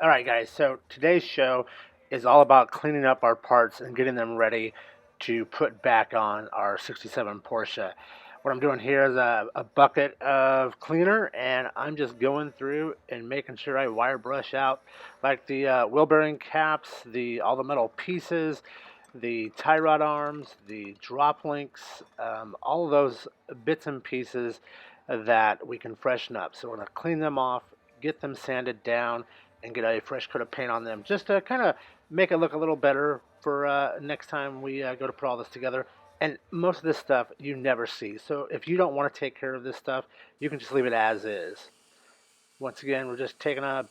Alright guys, so today's show is all about cleaning up our parts and getting them ready to put back on our 67 Porsche. What I'm doing here is a bucket of cleaner, and I'm just going through and making sure I wire brush out like the wheel bearing caps, all the metal pieces, the tie rod arms, the drop links, all of those bits and pieces that we can freshen up. So we're going to clean them off, get them sanded down, and get a fresh coat of paint on them just to kind of make it look a little better for next time we go to put all this together. And most of this stuff you never see. So if you don't want to take care of this stuff, you can just leave it as is. Once again, we're just taking a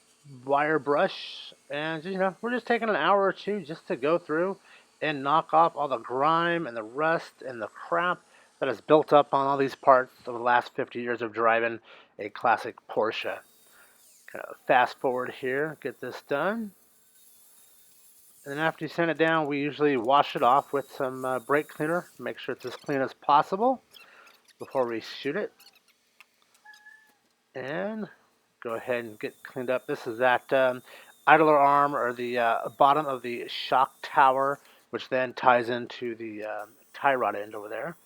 wire brush and we're just taking an hour or two just to go through and knock off all the grime and the rust and the crap that has built up on all these parts over the last 50 years of driving a classic Porsche. Kind of fast forward here, get this done. And then after you sand it down, we usually wash it off with some brake cleaner. Make sure it's as clean as possible before we shoot it. And go ahead and get cleaned up. This is that idler arm, or the bottom of the shock tower, which then ties into the tie rod end over there.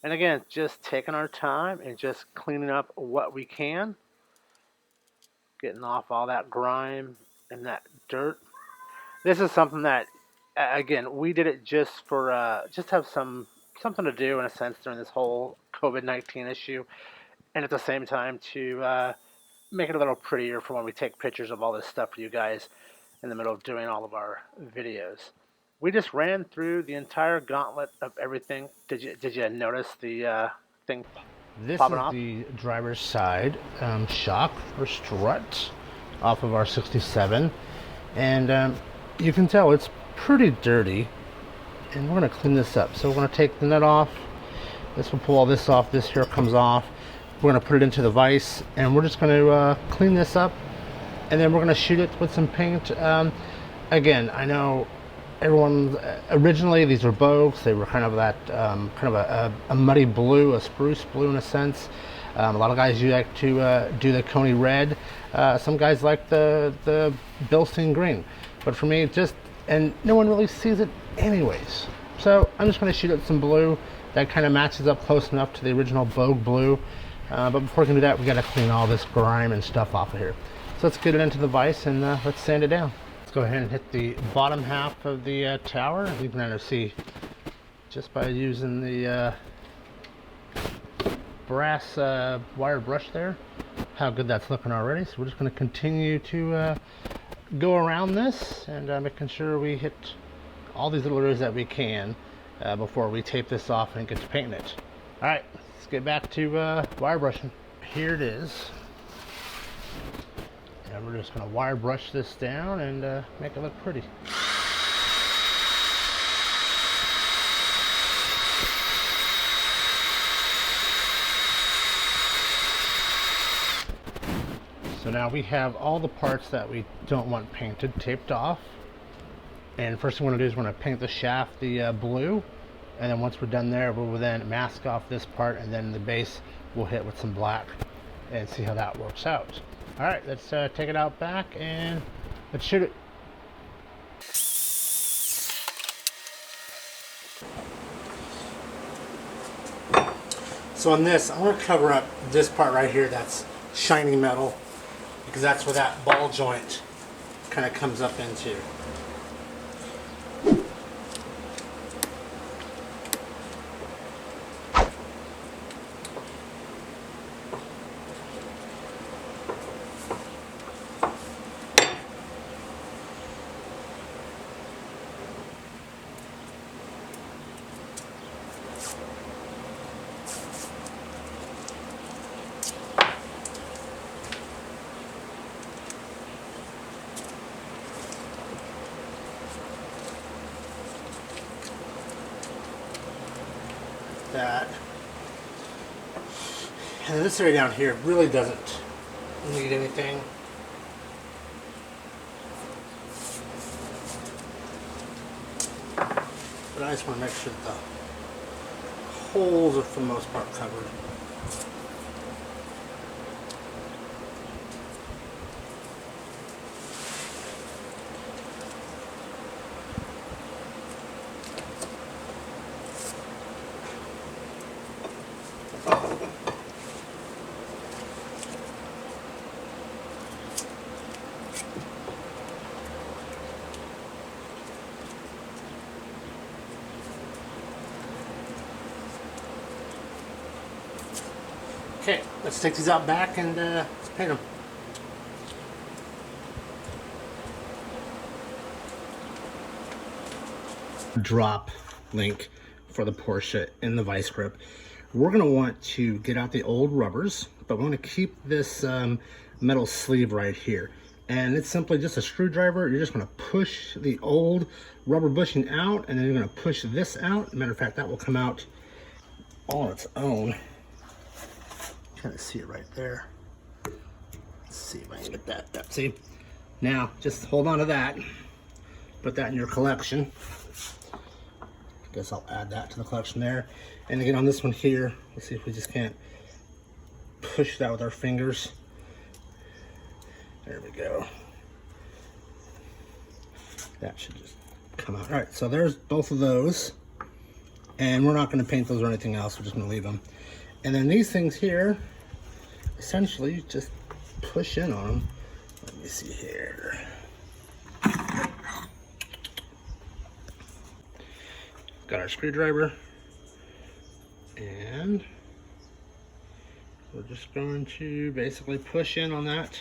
And again, just taking our time and just cleaning up what we can. Getting off all that grime and that dirt. This is something that, again, we did it just for just have something to do in a sense during this whole COVID-19 issue, and at the same time to make it a little prettier for when we take pictures of all this stuff for you guys in the middle of doing all of our videos. We just ran through the entire gauntlet of everything. Did you notice the thing popping off? This is the driver's side shock or strut off of our 67, and you can tell it's pretty dirty, and we're going to clean this up. So we're going to take the nut off. This will pull all this off. This here comes off. We're going to put it into the vise, and we're just going to clean this up, and then we're going to shoot it with some paint. Again, I know everyone, originally these were Bogues. They were kind of that kind of a muddy blue, a spruce blue in a sense. A lot of guys like to do the Coney red. Some guys like the Bilstein green, but for me, and no one really sees it anyways. So I'm just going to shoot it some blue that kind of matches up close enough to the original Bogue blue. But before we can do that, we got to clean all this grime and stuff off of here. So let's get it into the vise and let's sand it down. Go ahead and hit the bottom half of the tower. You can kind of see just by using the brass wire brush there how good that's looking already. So we're just going to continue to go around this and making sure we hit all these little areas that we can before we tape this off and get to painting it. All right, let's get back to wire brushing. Here it is. And we're just going to wire brush this down and make it look pretty. So now we have all the parts that we don't want painted taped off. And first thing we're going to do is we're going to paint the shaft the blue. And then once we're done there, we'll then mask off this part, and then the base we'll hit with some black and see how that works out. All right, let's take it out back and let's shoot it. So on this, I'm going to cover up this part right here that's shiny metal, because that's where that ball joint kind of comes up into. That, and this area down here really doesn't need anything. But I just want to make sure that the holes are for the most part covered. Okay, let's take these out back and let's paint them. Drop link for the Porsche in the vice grip. We're going to want to get out the old rubbers, but we want to keep this metal sleeve right here. And it's simply just a screwdriver. You're just going to push the old rubber bushing out, and then you're going to push this out. Matter of fact, that will come out all on its own. Kind of see it right there. Let's see if I can get that. See? Now, just hold on to that. Put that in your collection. Guess I'll add that to the collection there. And again, on this one here, let's see if we just can't push that with our fingers. There we go. That should just come out. All right, so there's both of those. And we're not going to paint those or anything else. We're just going to leave them. And then these things here, essentially, just push in on them. Let me see here. Got our screwdriver. And we're just going to basically push in on that.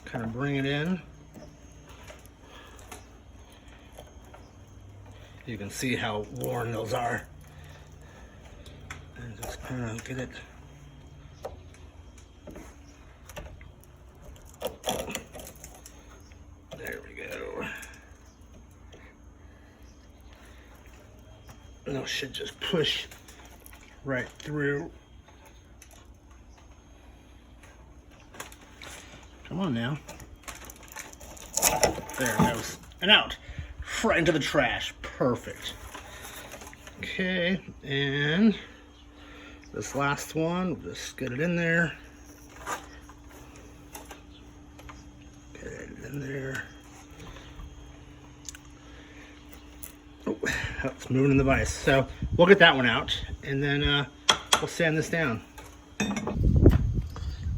Kind of bring it in. You can see how worn those are. And just kind of get it. There we go. And those should just push right through. Come on now. There it goes. And out. Right into the trash. Perfect. Okay, and this last one, we'll just get it in there. Get it in there. Oh, it's moving in the vise. So we'll get that one out, and then we'll sand this down.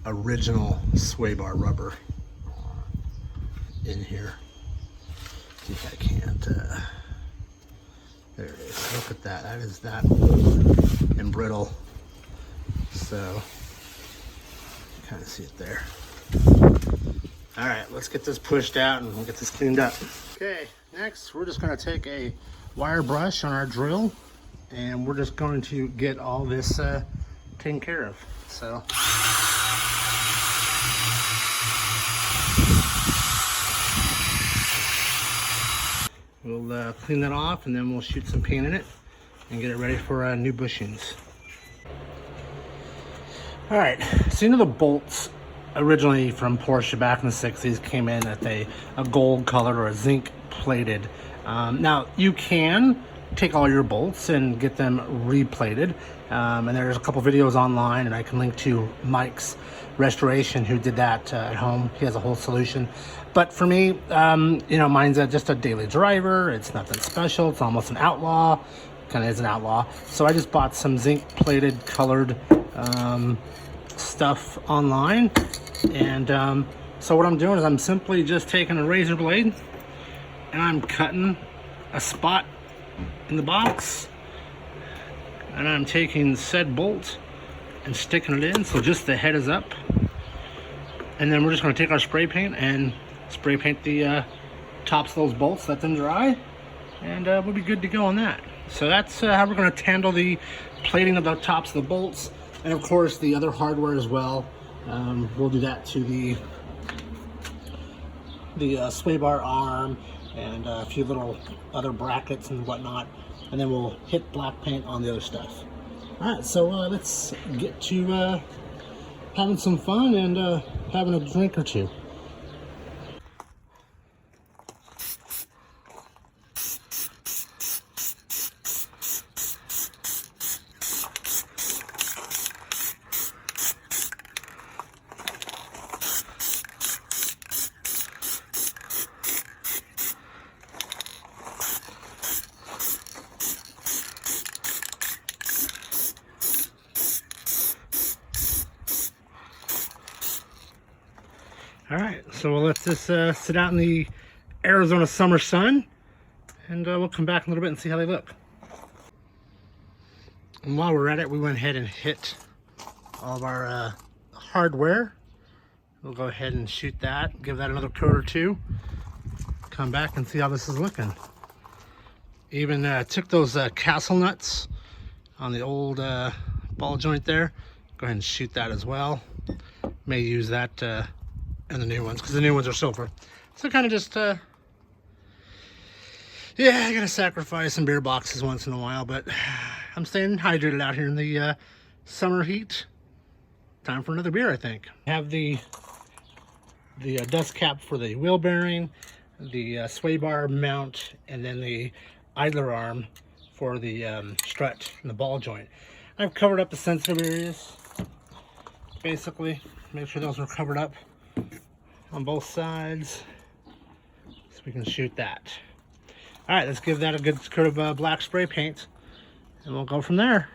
Original sway bar rubber in here. See if I can't. There it is. Look at that. That is that old and brittle. So, kind of see it there. All right, let's get this pushed out and we'll get this cleaned up. Okay, next we're just going to take a wire brush on our drill and we're just going to get all this taken care of. So. We'll clean that off and then we'll shoot some paint in it and get it ready for new bushings. All right, so you know the bolts originally from Porsche back in the 60s came in at a gold colored or a zinc plated. Now you can take all your bolts and get them replated. And there's a couple videos online and I can link to Mike's restoration who did that at home. He has a whole solution. But for me, you know, mine's just a daily driver. It's nothing special. It's almost an outlaw. Kind of is an outlaw. So I just bought some zinc plated colored stuff online. And so what I'm doing is I'm simply just taking a razor blade and I'm cutting a spot in the box. And I'm taking said bolt and sticking it in so just the head is up. And then we're just going to take our spray paint and spray paint the tops of those bolts, let them dry, and we'll be good to go on that. So that's how we're going to handle the plating of the tops of the bolts, and of course the other hardware as well. We'll do that to the sway bar arm and a few little other brackets and whatnot, and then we'll hit black paint on the other stuff. All right, so let's get to having some fun and having a drink or two. All right, so we'll let this sit out in the Arizona summer sun, and we'll come back in a little bit and see how they look. And while we're at it, we went ahead and hit all of our hardware. We'll go ahead and shoot that, give that another coat or two, come back and see how this is looking. Even took those castle nuts on the old ball joint there. Go ahead and shoot that as well. May use that in the new ones because the new ones are silver. So kind of just, yeah, I gotta sacrifice some beer boxes once in a while, but I'm staying hydrated out here in the summer heat. Time for another beer, I think. Have the dust cap for the wheel bearing, the sway bar mount, and then the idler arm for the strut and the ball joint. I've covered up the sensitive areas, basically. Make sure those are covered up on both sides so we can shoot that. All right, let's give that a good coat of black spray paint and we'll go from there.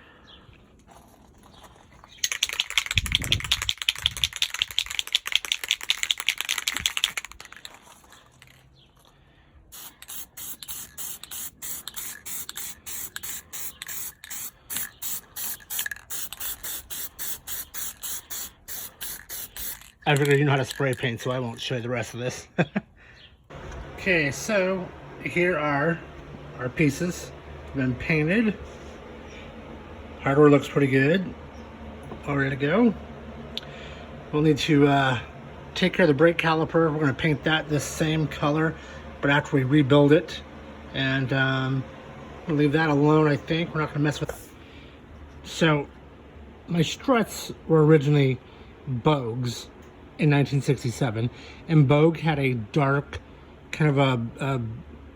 I figured you know how to spray paint, so I won't show you the rest of this. Okay, so here are our pieces. Been painted. Hardware looks pretty good. All ready to go. We'll need to take care of the brake caliper. We're going to paint that this same color, but after we rebuild it. And we'll leave that alone, I think. We're not going to mess with it. So, my struts were originally Bogues in 1967, and Bogue had a dark, kind of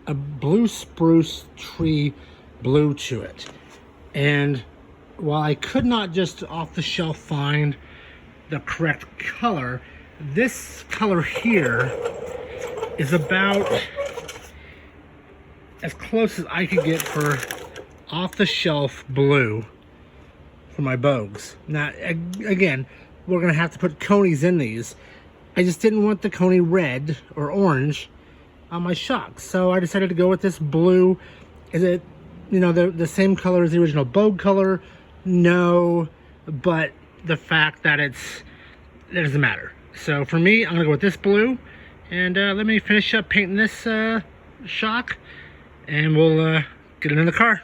a blue spruce tree blue to it. And while I could not just off the shelf find the correct color, this color here is about as close as I could get for off the shelf blue for my Bogues. Now, again, we're gonna have to put conies in these. I just didn't want the coney red or orange on my shocks, so I decided to go with this blue. Is it, you know, the same color as the original Bogue color? No, but the fact that it doesn't matter. So for me, I'm gonna go with this blue, and let me finish up painting this shock, and we'll get it in the car.